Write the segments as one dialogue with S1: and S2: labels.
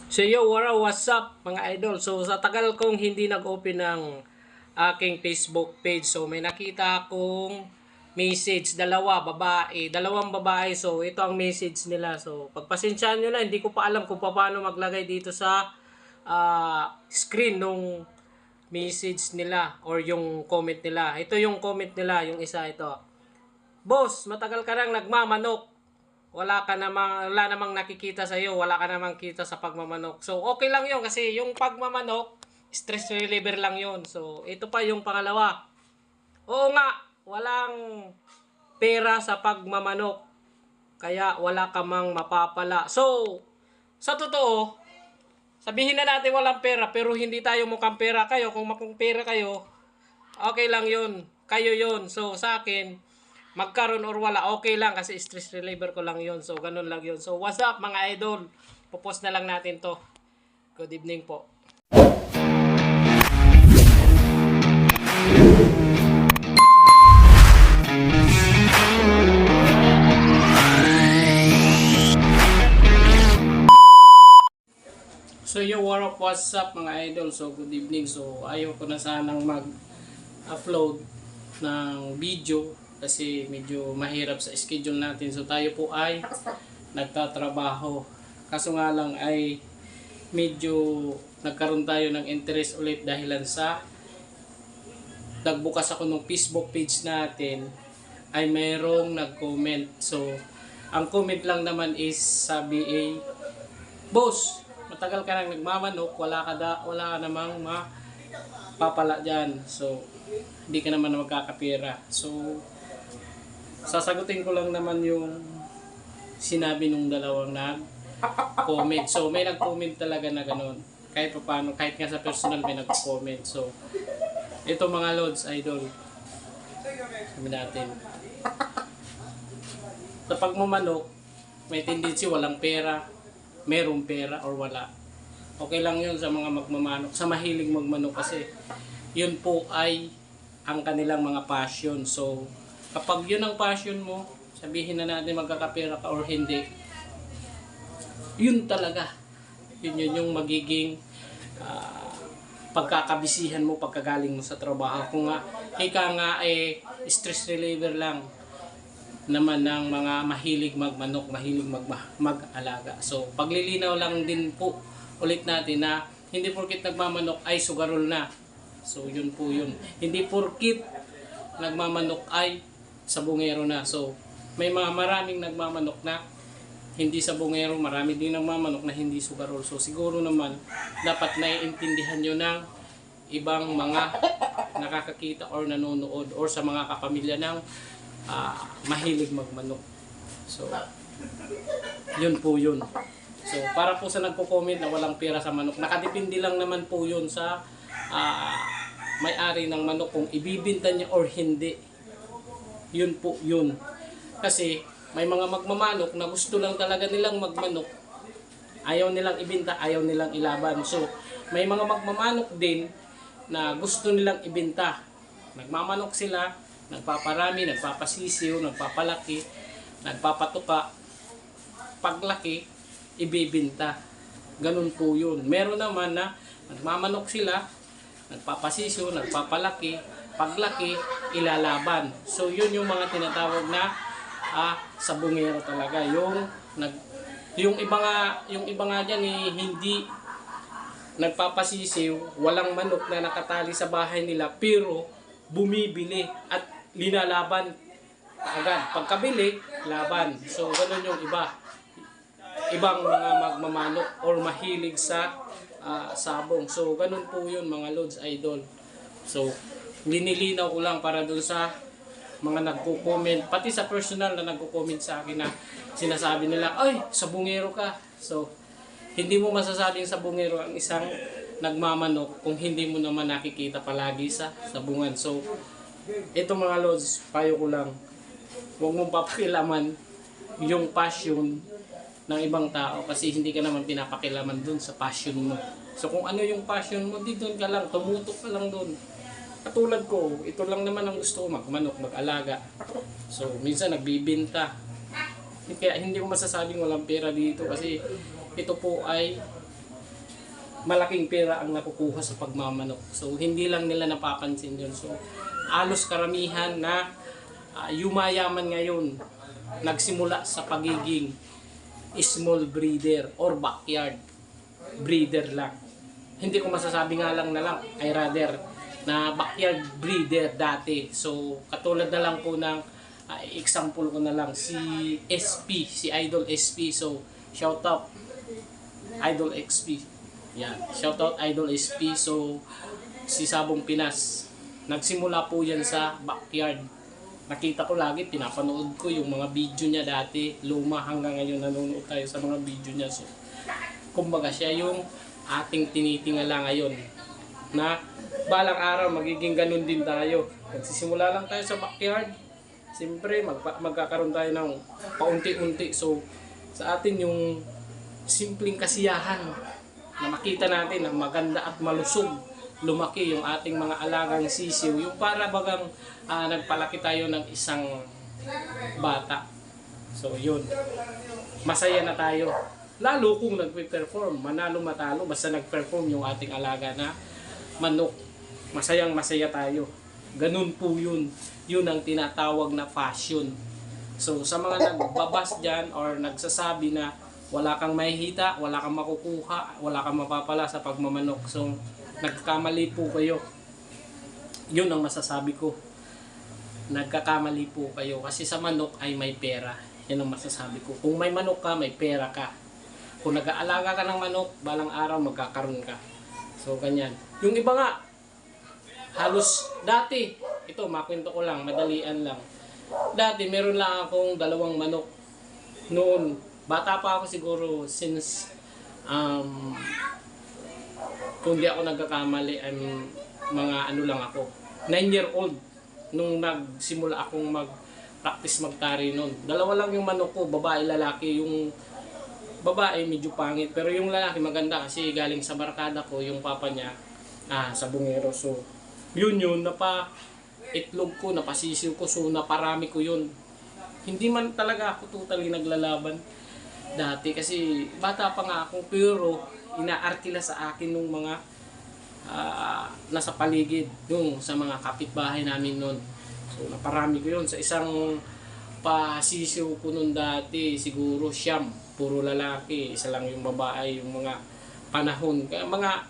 S1: So yo, what's up mga idol? So sa tagal kong hindi nag-open ng aking Facebook page, so may nakita akong message, dalawang babae. So ito ang message nila. So pagpasensyahan nyo na, hindi ko pa alam kung paano maglagay dito sa screen nung message nila or yung comment nila. Ito yung comment nila, yung isa ito. Boss, matagal ka nang nagmamanok. Wala namang nakikita sa iyo, wala ka namang kita sa pagmamanok. So okay lang 'yon kasi yung pagmamanok, stress reliever lang 'yon. So ito pa yung pangalawa. Oo nga, walang pera sa pagmamanok. Kaya wala ka mang mapapala. So sa totoo, sabihin na natin walang pera pero hindi tayo mukhang pera kayo. Kung makung pera kayo, okay lang 'yon. Kayo 'yon. So sa akin, magkaroon or wala, okay lang kasi stress reliever ko lang yon. So, ganun lang yon. So, what's up mga idol? Popost na lang natin to. Good evening po. So, what's up mga idol? So, good evening. So, ayaw ko na sanang mag-upload ng video kasi medyo mahirap sa schedule natin. So tayo po ay nagtatrabaho. Kaso nga lang ay medyo nagkaroon tayo ng interest ulit dahilan sa nagbukas ako ng Facebook page natin ay mayroong nag-comment. So ang comment lang naman is sabi Boss, matagal ka nang nagmamanok, wala ka namang mapapala dyan. So hindi ka naman magkakapira. So sasagutin ko lang naman yung sinabi nung dalawang nag-comment. So, may nag-comment talaga na ganun. Kahit pa paano, kahit nga sa personal may nag-comment. So, ito mga Lods, idol. Sabi natin. Sa pagmamanok, may tendency walang pera, merong pera or wala. Okay lang yun sa mga magmamanok, sa mahilig magmanok kasi yun po ay ang kanilang mga passion. So, kapag yun ang passion mo, sabihin na natin magkakapera ka or hindi, yun talaga. Yun yung magiging pagkakabisihan mo pagkagaling mo sa trabaho. Kung nga, stress reliever lang naman ng mga mahilig magmanok, mahilig mag-alaga. So, paglilinaw lang din po ulit natin na hindi porkit nagmamanok ay sugarol na. So, yun po yun. Hindi porkit nagmamanok ay sabungero na. So, may maraming nagmamanok na hindi sabungero, marami din nagmamanok na hindi sugarol. So, siguro naman dapat naiintindihan nyo ng ibang mga nakakakita or nanonood or sa mga kapamilya ng mahilig magmanok. So, yun po yun. So, para po sa nagko-comment na walang pera sa manok, nakadepende lang naman po yun sa may-ari ng manok kung ibibinta niya or hindi. Yun po yun. Kasi may mga magmamanok na gusto lang talaga nilang magmanok. Ayaw nilang ibinta, ayaw nilang ilaban. So, may mga magmamanok din na gusto nilang ibinta. Nagmamanok sila, nagpaparami, nagpapasisiw, nagpapalaki, nagpapatuka. Paglaki, ibibinta. Ganun po yun. Meron naman na nagmamanok sila, nagpapasisiw, nagpapalaki, paglaki, ilalaban. So, yun yung mga tinatawag na sabungero talaga. Yung iba nga dyan hindi nagpapasisiw, walang manok na nakatali sa bahay nila, pero bumibili at linalaban agad. Pagkabili, laban. So, ganun yung iba. Ibang mga magmamanok or mahilig sa sabong. So, ganun po yun mga Lods Idol. So, linilinaw ko lang para dun sa mga nagko-comment, pati sa personal na nagko-comment sa akin na sinasabi nila, ay, sabungero ka. So, hindi mo masasabing sabungero ang isang nagmamanok kung hindi mo naman nakikita palagi sa sabungan. So, ito mga Lods, payo ko lang, huwag mong papakilaman yung passion ng ibang tao kasi hindi ka naman pinapakilaman dun sa passion mo. So, kung ano yung passion mo, di dun ka lang, tumutok ka lang dun. Katulad ko, ito lang naman ang gusto ko, magmanok, mag-alaga. So, minsan nagbibinta. Kaya hindi ko masasabing walang pera dito kasi ito po ay malaking pera ang nakukuha sa pagmamanok. So hindi lang nila napapansin yun. So halos karamihan na yumayaman ngayon nagsimula sa pagiging small breeder or backyard breeder lang. Hindi ko masasabi nga lang na lang, I rather na backyard breeder dati. So katulad na lang po ng example ko na lang si SP, si Idol SP. So shout out Idol XP. Yan, shout out Idol SP. So si Sabong Pinas, nagsimula po yan sa backyard. Nakita ko lagi, pinapanood ko yung mga video niya dati, luma hanggang ngayon nanonood tayo sa mga video niya. So kumbaga siya yung ating tinitingala ngayon na balang araw magiging ganun din tayo. Nagsisimula lang tayo sa backyard, siyempre magkakaroon tayo ng paunti-unti. So sa atin yung simpleng kasiyahan na makita natin na maganda at malusog lumaki yung ating mga alagang sisiw, yung para bagang nagpalaki tayo ng isang bata. So yun, masaya na tayo. Lalo kung nagpe-perform, manalo matalo, basta nag-perform yung ating alaga na manok, masayang masaya tayo. Ganun po yun. Yun ang tinatawag na fashion. So sa mga nagbabas dyan or nagsasabi na wala kang mahihita, wala kang makukuha, wala kang mapapala sa pagmamanok, so nagkakamali po kayo. Yun ang masasabi ko. Nagkakamali po kayo kasi sa manok ay may pera. Yan ang masasabi ko. Kung may manok ka, may pera ka. Kung nag-aalaga ka ng manok, balang araw magkakaroon ka. So ganyan. Yung iba nga, halos dati, ito makwento ko lang, madalian lang. Dati meron lang akong 2 manok. Noon, bata pa ako siguro since kung di ako nagkakamali, mga ano lang ako, 9-year-old nung nagsimula akong mag-practice magtari noon. 2 lang yung manok ko, babae, lalaki. Yung babae medyo pangit, pero yung lalaki maganda kasi galing sa barkada ko, yung papa niya sa bungero. So yun napa-itlog ko, napasisiw ko, so naparami ko yun. Hindi man talaga ako totally naglalaban dati kasi bata pa nga ako, pero inaarkila sa akin nung mga nasa paligid, yung sa mga kapitbahay namin noon. So naparami ko yun sa isang pasisiw ko noon dati, siguro siyam, puro lalaki, isa lang yung babae, yung mga panahon, kaya mga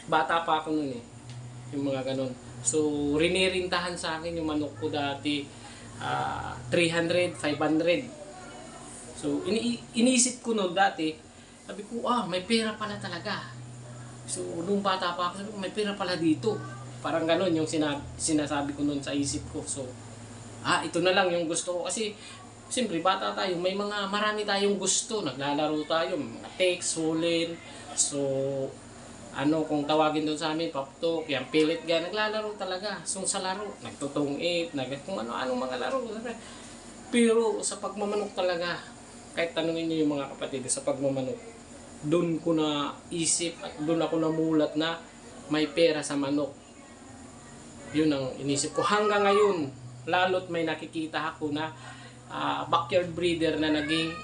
S1: bata pa ako noon yung mga ganun. So rinirintahan sa akin yung manok ko dati 300, 500. So iniisip ko noon dati, sabi ko, may pera pala talaga. So nung bata pa ako, sabi ko, may pera pala dito. Parang ganun yung sinasabi ko noon sa isip ko. So ito na lang yung gusto ko kasi siyempre bata tayo, marami tayong gusto, naglalaro tayo, mga text, hulin. So kung tawagin doon sa amin, paptok, yan, pilit gan, naglalaro talaga. So sa laro, nagtutungit, kung ano-anong mga laro. Pero sa pagmamanok talaga, kahit tanungin niyo yung mga kapatid sa pagmamanok, doon ko na isip at doon ako namulat na may pera sa manok. Yun ang inisip ko hanggang ngayon, lalo't may nakikita ako na backyard breeder na naging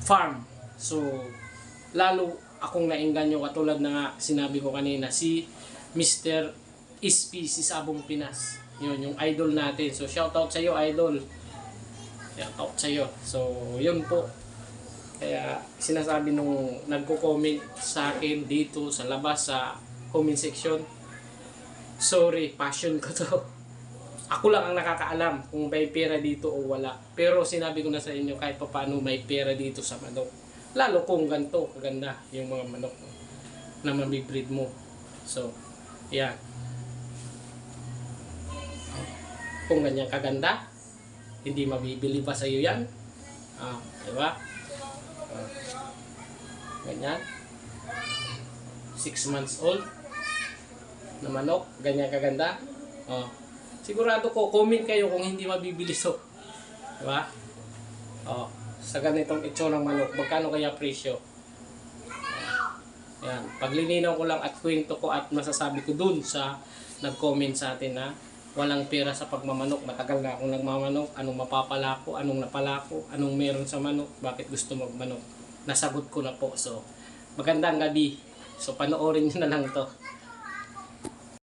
S1: farm. So lalo akong naengganyo, katulad na nga sinabi ko kanina, si Mr. SP, si Sabong Pinas. Yun yung idol natin. So shout out sa iyo, idol. Shout out sa iyo. So yun po. Kaya sinasabi nung nagko-comment sa akin dito sa labas sa comment section, sorry, passion ko to. Ako lang ang nakakaalam kung may pera dito o wala. Pero sinabi ko na sa inyo kahit pa paano may pera dito sa manok. Lalo kung ganito, kaganda yung mga manok na mabibreed mo. So, yan. Kung ganyan kaganda, hindi mabibili pa sa iyo yan. Diba? Ganyan. 6 months old na manok, ganyan kaganda. Sigurado ko, comment kayo kung hindi mabibili so. Diba? Sa ganitong itsura ng manok, magkano kaya presyo? Yan. Paglilinaw ko lang at kwento ko at masasabi ko dun sa nag-comment sa atin na walang pera sa pagmamanok. Matagal na akong nagmamanok. Anong mapapala ko? Anong napala ko? Anong meron sa manok? Bakit gusto magmanok? Nasagot ko na po. So, magandang gabi. So panoorin nyo na lang to.